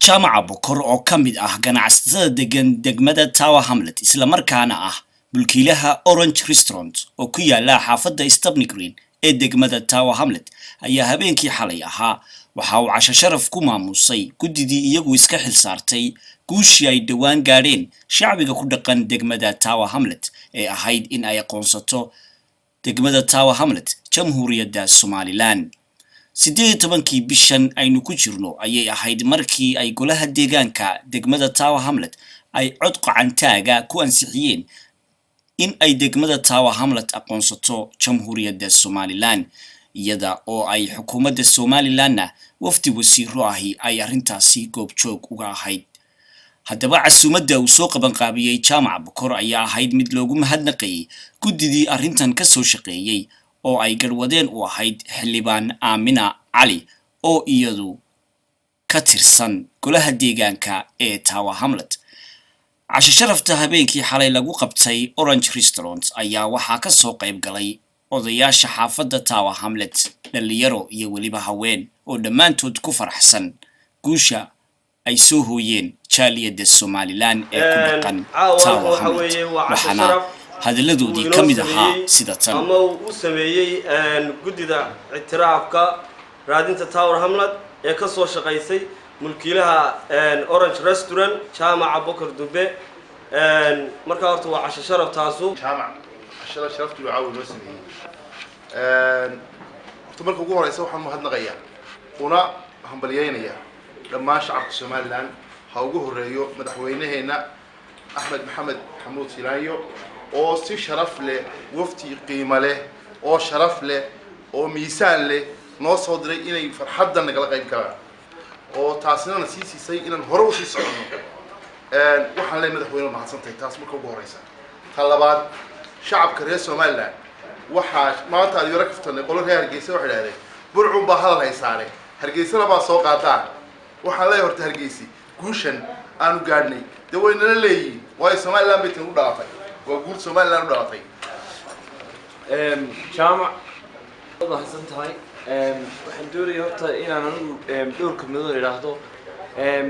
jaamaca bokor oo ka mid ah ganacsatada degan degmada Tower Hamlet isla markaana ah mulkiilaha Orange Restaurant oo ku yaala xaafadda Stepney Green ee degmada Tower Hamlet ayaa habeenkii xalay ahaa waxa uu casho sharaf ku maamusay gudidii iyagu iska xil saartay guushii ay dhawaan gaadheen shacbiga ku dhaqan degmada Tower Hamlet ee ahayd in ay aqoonsato degmada Tower Hamlet jamhuuriyadda Somaliland 18 bishan aynu ku jirno ayay ahayd markii ay golaha deegaanka degmada Tower Hamlet ay cod qacantaaga ku ansixiyeen in ay degmada Tower Hamlet aqoonsato jamhuuriyadda Somaliland iyada oo ay xukuumadda Somalilandna wafdi wasiiro ahi ay arintaasi goobjoog uga ahayd haddaba casuumadda uu soo qaban qaabiyay jaamaca bokor ayaa ahayd mid loogu mahadnaqay gudidii arintan ka soo shaqeeyay oo ay garwadeen u ahayd xildhibaan Aamina Cali oo iyadu ka tirsan golaha deegaanka ee Tower Hamlet casho sharafta habeenkii xalay lagu qabtay Orange Restaurant ayaa waxaa ka soo qayb galay odayaasha xaafadda Tower Hamlet dhalinyaro iyo waliba haween oo dhammaantood ku faraxsan guusha ay soo hooyeen jaaliyadda Somaliland ee ku dhaqan Tower Hamlet waxaana hadalladoodii ka mid ahaa sida tan ama uu sameeyay gudida ictiraafka raadinta Tower Hamlet ee ka soo shaqeysay mulkiilaha Orange Restaurant jaamaca bokor dube marka horta waa casho sharaf taasu jaamaca casho sharaftu caawi loo sameeyay horta marka ugu horeysa waxaan mahadnaqayaa una hambalyeynaya dhammaan shacabka Somaliland ha ugu horeeyo madaxweynaheena Axmed Maxamed Xamuud Silaayo oo si sharaf leh wafti qiimo leh oo sharaf leh oo miisaan leh noo soo diray inay farxadda nagala qayb galaan oo taasina nasiisay inaan hore u sii socono waxaan leeyahay madaxweyne mahadsantahay taas marka ugu horeysa ta labaad shacabka reer Somaliland waxa maanta ay yara kaftanay qolo reer Hargeysa waxa yiraahdeen burcun baa hadal haysaare Hargeysana baa soo qaataan waxaan leeyahay horta Hargeysi guushan aanu gaadhnay dawaynana leeyihiin way Somaliland bay tan u dhaafay وأقول سؤال لا نراطي. جامع والله حسنت هاي وحندوري هرتا إن أنا دوركم نقول لهذا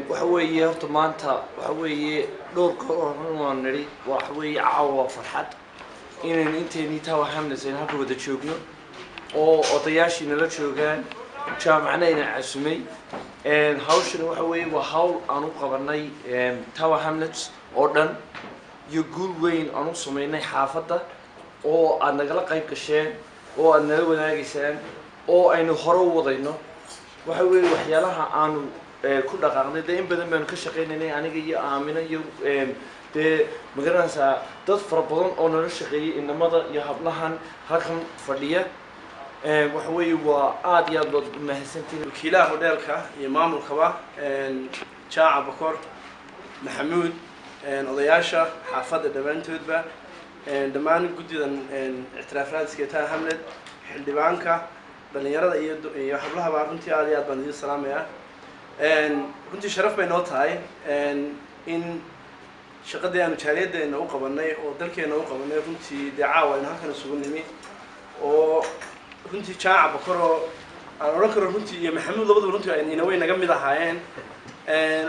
وحوي هرتا ما أنت وحوي دورك نري وحوي عوا فرحت إن أنت نيتها حملة زين هكذا بدك تشوفنا أو طياشي نلا تشوفان جامعنا هنا عسمي هاوش وحوي وحاول أنو قبرناي توا حملة أردن يقول وين أنا سمينا حافظة أو أنا قال قيب كشان أو أنا لو ناقصان أو أنا هرو وضينا وحوي وحيالها أنا كل قرن دائما بدنا من كشقين إني أنا جي آمنة يو dee magaranaysaa dad fara badan oo nala shaqeeyay inamada iyo hablahan halkan fadhiya waxa weeye waa aad iyo aad baad mahadsantihiin wakiilaha hodheelka iyo maamulkaba jaaca bokor maxamuud odayaasha xaafadda dhammaantoodba dhammaan guddidan ictiraaf raadiska ee Tower Hamlet xildhibaanka dhalinyarada iyo hablahaba runtii aad iyo aad baan idin salaamayaa runtii sharaf bay noo tahay in shaqadii aanu jaaliyaddeena u qabanay oo dalkeena u qabanay runtii dee caawa aynu halkan isugu nimi oo runtii jaaca bokor oo aan odhan karo runtii iyo maxamuud labaduba runtii ayna way naga mid ahaayeen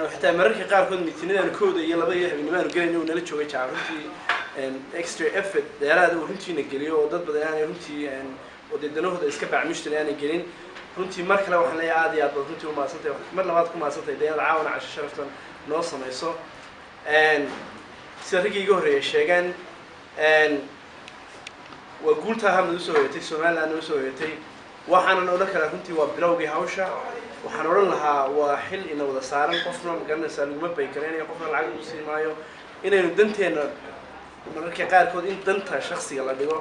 oo xitaa mararka qaarkood miitinadaanu kooda iyo laba iyo habeennimaanu gelayna uu nala joogay jaaca runtii extra effort dheeraad uu runtiina geliyo oo dad badan aanay runtii oo dee danahooda iska baacmushtan aanay gelin runtii mar kale waxaan leeyahay aad iyo aad baad runtii u mahadsantahay mar labaad ku mahadsantahay dee inaad caawana casho sharaftan noo samayso sida raggii iga horreeyay sheegeen waa guultaa hamad usoo hoyatay somaliland usoo hoyatay waxaanan odhan karaa runtii waa bilowgii hawsha waxaan odhan lahaa waa xil ina wada saaran qofna magaranaysaa laguma baykareynayo qofna lacag lagu siin maayo inaynu danteena mararka qaarkood in danta shaksiga la dhigo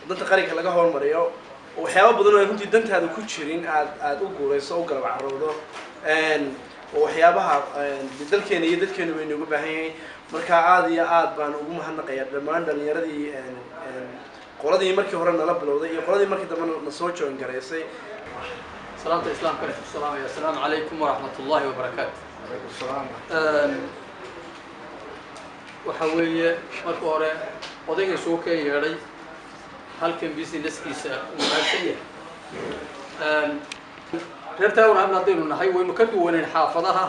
danta qaranka laga hormariyo waxyaabo badan oo runtii dantaada ku jirin aad u guurayso u galab carowdo oo waxyaabaha dalkeena iyo dadkeena way nooga baahan yihiin marka aad iyo aad baan ugu mahadnaqayaa dhammaan dhalinyaradii qoladii markii hore nala bilowday iyo qoladii markii dambe na soo join gareysay salaamta islaamka assalaamu calaykum waraxmatullaahi wabarakaatu waxa weeye marka hore odayga soo ka yeedhay halkan businesskiisa wanaagsan yahay reer Tower Hamlet haddaynu nahay waynu ka duwanayn xaafadaha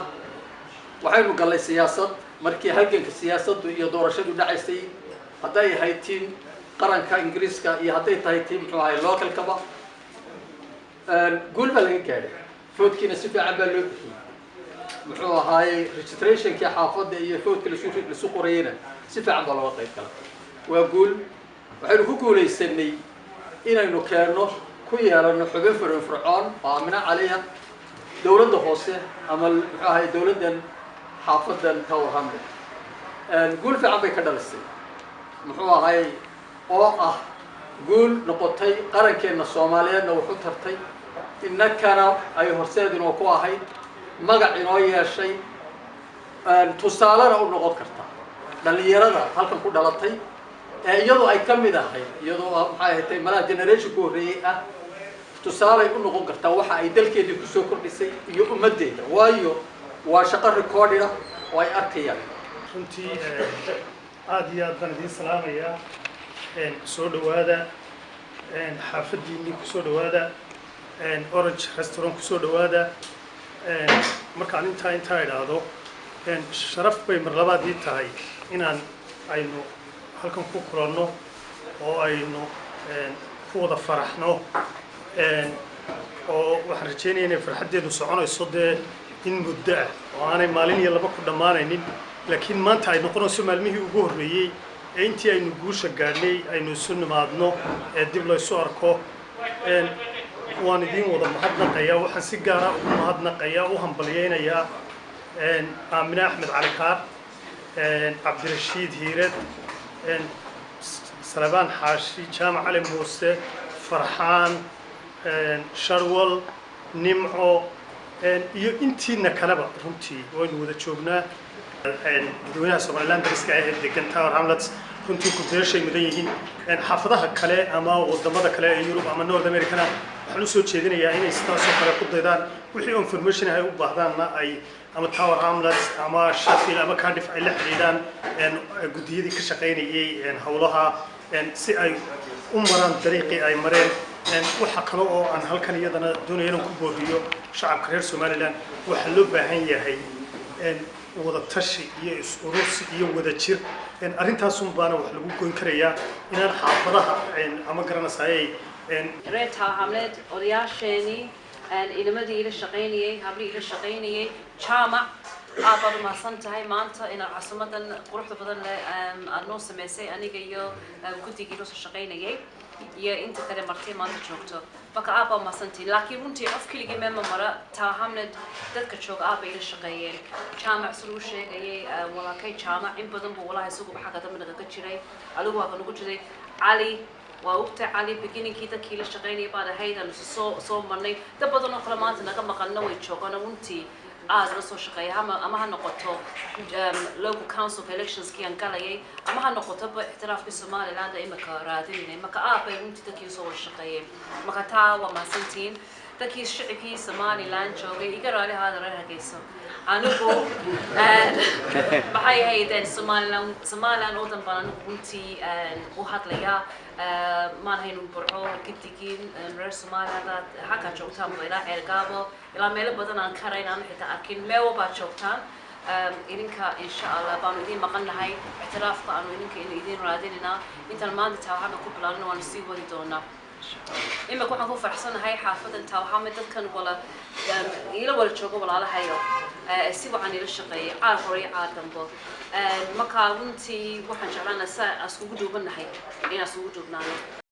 waxaynu gallay siyaasad markii halganka siyaasaddu iyo doorashadu dhacaysay hadday ahayd tiin qaranka ingiriiska iyo hadday tahay tiin muxuu ahay localkaba guul baa laga gaadhay foodkiina si fiican baa loo bixiyey muxuu ahaayey registrationkii xaafadda iyo foodka lasu qorayena si fiican baa looga qayb galay waa guul waxaynu ku guulaysanay inaynu keenno ku yeelano xubin firfircoon oo amina caliya dawladda hoose ama muxuu ahaayey dawladdan xaafaddan Tower Hamlet guul fiican bay ka dhalisay muxuu ahaayey oo ah guul noqotay qarankeena Soomaaliyeedna wuxuu tartay innakana ay horseedinoo ku ahayd magac inoo yeeshay tusaalena u noqon karta dhalinyarada halkan ku dhalatay iyadoo ay ka mid ahayd iyadoo maxay ahayd malaha generation ku horeeyay ah tusaalay u noqon kartaa waxa ay dalkeedii ku soo kordhisay iyo ummadeeda waayo waa shaqo recorded ah oo ay arkayaan runtii aad iyo aad baan idin salaamayaa soo dhawaada xaafadiinii ku soo dhawaada orange restaurant ku soo dhawaada markaan intaa idhaahdo sharaf bay mar labaadii tahay inaan aynu halkan ku kulanno oo aynu ku wada faraxno oo waxaan rajeynayaa inay farxaddeedu soconayso dee in muddo ah oo aanay maalin iyo laba ku dhammaanaynin laakiin maanta ay noqonayso maalmihii ugu horreeyey ee intii aynu guusha gaadhnay aynu isu nimaadno ee dib laysu arko waan idiin wada mahadnaqayaa waxaan si gaara ugu mahadnaqayaa u hambalyeynayaa aamine axmed cali kaar cabdirashiid hiired salabaan xaashi jaamac cali muuse farxaan sharwal nimco iyo intiina kaleba runtii waynu wada joognaa dadweynaha Somaliland dariska ah ee degan Tower Hamlet runtii ku deeshay mudan yihiin xaafadaha kale ama wadamada kale ee Yurub ama North America waxaan u soo jeedinayaa inay sidaas oo kale ku daydaan wixii information ay u baahdaanna ay ama Tower Hamlet ama Sheffield ama Cardiff ay la xiriiraan gudiyadii ka shaqeynayay hawlaha si ay u maraan dariiqii ay mareen waxa kale oo aan halkan iyadana doonayay inaan ku booriyo shacabka reer Somaliland waxa loo baahan yahay wada tashi iyo is-urursi iyo wada jir arrintaas baana wax lagu goyn karayaa inaan xaafadaha ama garanaysaay reer Tower Hamlet odayaasheenii inamadii ila shaqeynayay hablii ila shaqeynayay jaamac aad baad umahadsan tahay maanta inaad caasimadadan quruxda badan leh aad noo samaysay aniga iyo guddigii noo soo shaqeynayay iyo inta kale martay maanta joogto marka aad baa mahadsantiin laakiin runtii qof keligii meema mara Tower Hamlet dadka jooga aad bay ila shaqeeyeen jaamac siduu sheegayay walaalkay jaamac in badan buu walaahay isagu xagga dambe naga jiray aligu waa nagu jiray cali waa ogtahay cali beginningkii dadkii la shaqeynayay baad ahayd aan soo marnay dad badan oo kale maanta naga maqalna way joogaan runtii aad la soo shaqeeyay ama ha noqoto local council electionskii aan galayay ama ha noqoto ixtiraafkii Somaliland ee imika raadinay marka aad bay runtii dadkii soo wada shaqeeyeen marka taa waa mahadsantiin dadkii shicibkii Somaliland joogay iga raali ahaada reer Hargeysa anigu maxay ahaydeen Somaliland oo dhan baan runtii u hadlayaa maan haynu burco gidigin reer Somaliland xagga joogtaan ilaa Ceelgaabo ilaa meelo badan aan karayn aan xitaa arkin meelo baa joogtaan idinka insha Allah baanu idin maqannahay ixtiraafka aanu idin raadinayna intaan maanta Tower Hamlet ku bilaabno waan sii wadi doonaa imika waxaan ku faraxsanahay xaafadan Tower Hamlet dadkan wala ila wala joogo walaalahayo si wacan ila shaqeeyay caar hore iyo caar dambo marka runtii waxaan jeclaanahay iskugu duubanahay inaan iskugu duubnaano